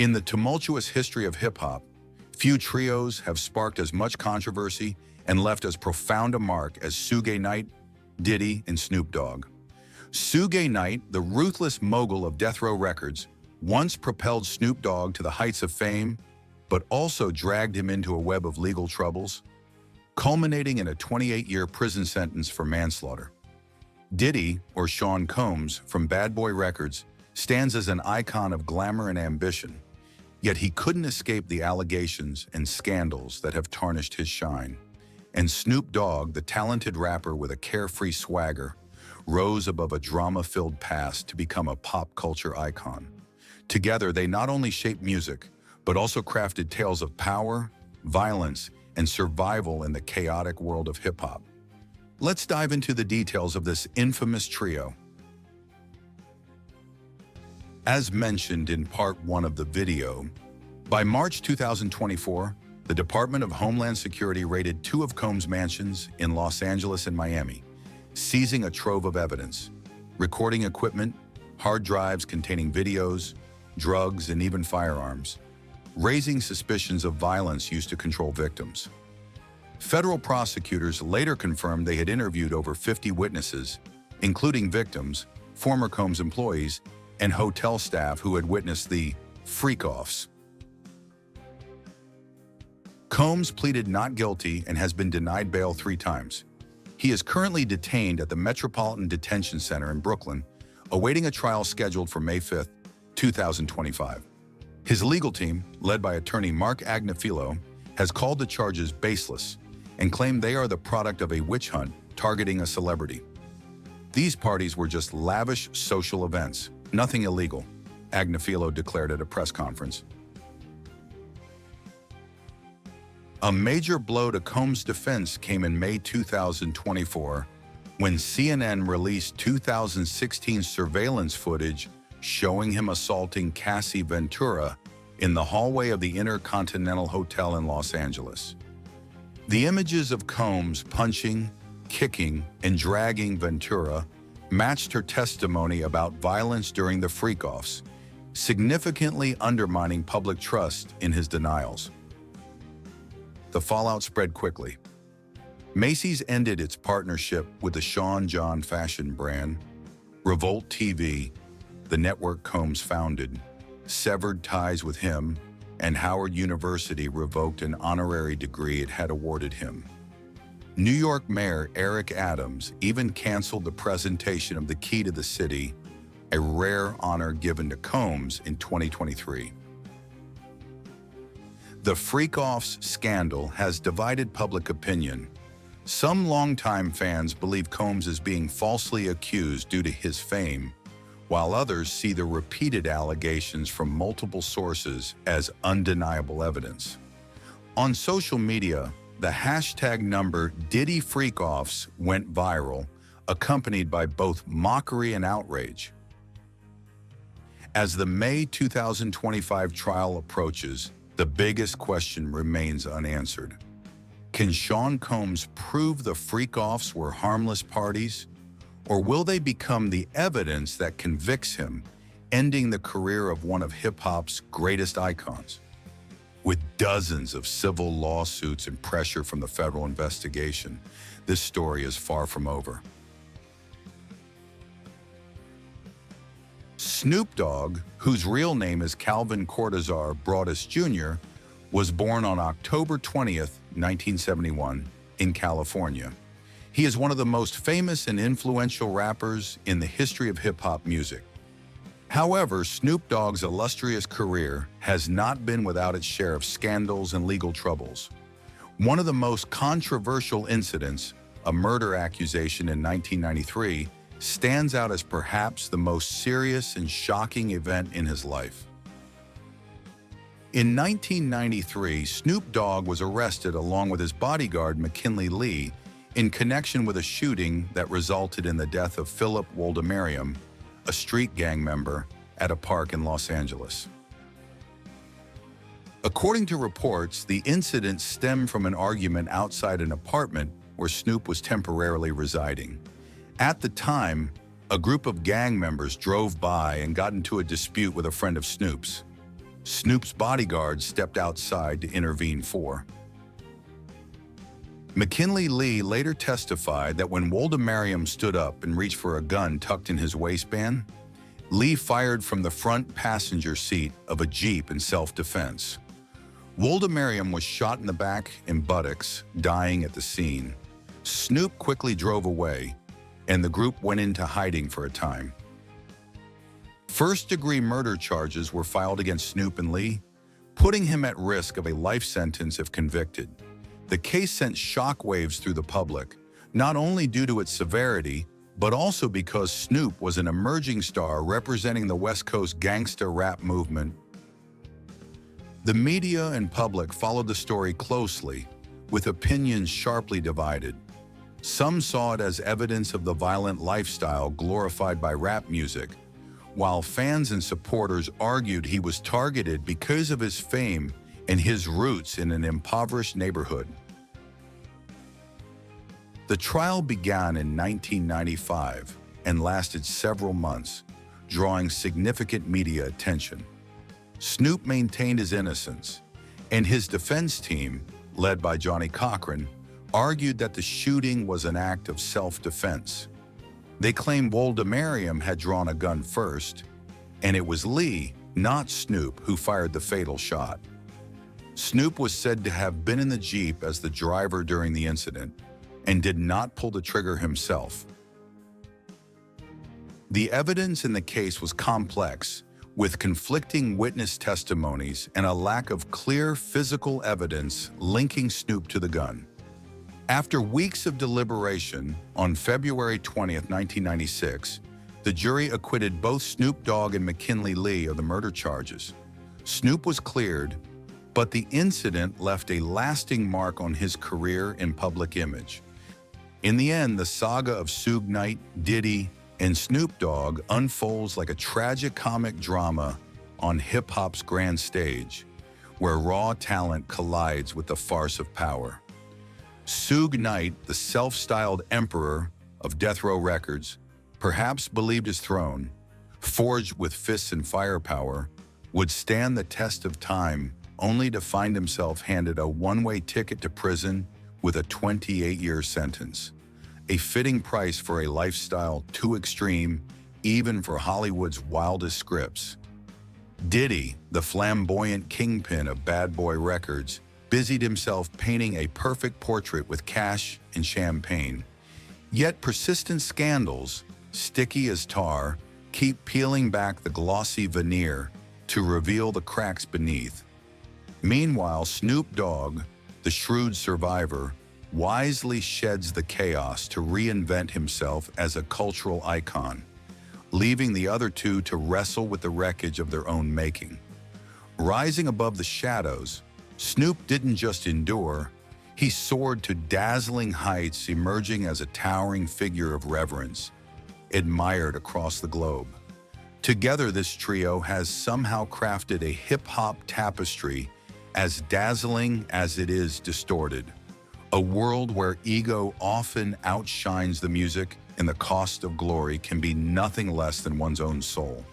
In the tumultuous history of hip-hop, few trios have sparked as much controversy and left as profound a mark as Suge Knight, Diddy, and Snoop Dogg. Suge Knight, the ruthless mogul of Death Row Records, once propelled Snoop Dogg to the heights of fame, but also dragged him into a web of legal troubles, culminating in a 28-year prison sentence for manslaughter. Diddy, or Sean Combs, from Bad Boy Records, stands as an icon of glamour and ambition, yet he couldn't escape the allegations and scandals that have tarnished his shine. And Snoop Dogg, the talented rapper with a carefree swagger, rose above a drama-filled past to become a pop culture icon. Together, they not only shaped music, but also crafted tales of power, violence, and survival in the chaotic world of hip-hop. Let's dive into the details of this infamous trio. As mentioned in part 1 of the video, by March 2024, the Department of Homeland Security raided 2 of Combs' mansions in Los Angeles and Miami, seizing a trove of evidence, recording equipment, hard drives containing videos, drugs, and even firearms, raising suspicions of violence used to control victims. Federal prosecutors later confirmed they had interviewed over 50 witnesses, including victims, former Combs employees, and hotel staff who had witnessed the freak-offs. Combs pleaded not guilty and has been denied bail 3 times. He is currently detained at the Metropolitan Detention Center in Brooklyn, awaiting a trial scheduled for May 5, 2025. His legal team, led by attorney Mark Agnifilo, has called the charges baseless and claimed they are the product of a witch hunt targeting a celebrity. These parties were just lavish social events, nothing illegal, Agnifilo declared at a press conference. A major blow to Combs' defense came in May 2024 when CNN released 2016 surveillance footage showing him assaulting Cassie Ventura in the hallway of the InterContinental Hotel in Los Angeles. The images of Combs punching, kicking, and dragging Ventura matched her testimony about violence during the freak-offs, significantly undermining public trust in his denials. The fallout spread quickly. Macy's ended its partnership with the Sean John fashion brand. Revolt TV, the network Combs founded, severed ties with him, and Howard University revoked an honorary degree it had awarded him. New York Mayor Eric Adams even canceled the presentation of the Key to the City, a rare honor given to Combs in 2023. The freak-offs scandal has divided public opinion. Some longtime fans believe Combs is being falsely accused due to his fame, while others see the repeated allegations from multiple sources as undeniable evidence. On social media, the hashtag number #DiddyFreakoffs went viral, accompanied by both mockery and outrage. As the May 2025 trial approaches, the biggest question remains unanswered. Can Sean Combs prove the freak-offs were harmless parties? Or will they become the evidence that convicts him, ending the career of one of hip-hop's greatest icons? With dozens of civil lawsuits and pressure from the federal investigation, this story is far from over. Snoop Dogg, whose real name is Calvin Cortazar Broadus Jr., was born on October 20th, 1971, in California. He is one of the most famous and influential rappers in the history of hip-hop music. However, Snoop Dogg's illustrious career has not been without its share of scandals and legal troubles. One of the most controversial incidents, a murder accusation in 1993, stands out as perhaps the most serious and shocking event in his life. In 1993, Snoop Dogg was arrested along with his bodyguard McKinley Lee in connection with a shooting that resulted in the death of Philip Woldemariam, a street gang member, at a park in Los Angeles. According to reports, the incident stemmed from an argument outside an apartment where Snoop was temporarily residing. At the time, a group of gang members drove by and got into a dispute with a friend of Snoop's. Snoop's bodyguards stepped outside to intervene for. McKinley Lee later testified that when Woldemariam stood up and reached for a gun tucked in his waistband, Lee fired from the front passenger seat of a Jeep in self-defense. Woldemariam was shot in the back and buttocks, dying at the scene. Snoop quickly drove away, and the group went into hiding for a time. First-degree murder charges were filed against Snoop and Lee, putting him at risk of a life sentence if convicted. The case sent shockwaves through the public, not only due to its severity, but also because Snoop was an emerging star representing the West Coast gangsta rap movement. The media and public followed the story closely, with opinions sharply divided. Some saw it as evidence of the violent lifestyle glorified by rap music, while fans and supporters argued he was targeted because of his fame and his roots in an impoverished neighborhood. The trial began in 1995 and lasted several months, drawing significant media attention. Snoop maintained his innocence, and his defense team, led by Johnny Cochran, argued that the shooting was an act of self-defense. They claimed Woldemariam had drawn a gun first, and it was Lee, not Snoop, who fired the fatal shot. Snoop was said to have been in the Jeep as the driver during the incident and did not pull the trigger himself. The evidence in the case was complex, with conflicting witness testimonies and a lack of clear physical evidence linking Snoop to the gun. After weeks of deliberation, on February 20, 1996, the jury acquitted both Snoop Dogg and McKinley Lee of the murder charges. Snoop was cleared, but the incident left a lasting mark on his career and public image. In the end, the saga of Suge Knight, Diddy, and Snoop Dogg unfolds like a tragicomic drama on hip-hop's grand stage, where raw talent collides with the farce of power. Suge Knight, the self-styled emperor of Death Row Records, perhaps believed his throne, forged with fists and firepower, would stand the test of time only to find himself handed a one-way ticket to prison with a 28-year sentence, a fitting price for a lifestyle too extreme even for Hollywood's wildest scripts. Diddy, the flamboyant kingpin of Bad Boy Records, busied himself painting a perfect portrait with cash and champagne. Yet persistent scandals, sticky as tar, keep peeling back the glossy veneer to reveal the cracks beneath. Meanwhile, Snoop Dogg, the shrewd survivor, wisely sheds the chaos to reinvent himself as a cultural icon, leaving the other two to wrestle with the wreckage of their own making. Rising above the shadows, Snoop didn't just endure, he soared to dazzling heights, emerging as a towering figure of reverence, admired across the globe. Together, this trio has somehow crafted a hip-hop tapestry as dazzling as it is distorted. A world where ego often outshines the music and the cost of glory can be nothing less than one's own soul.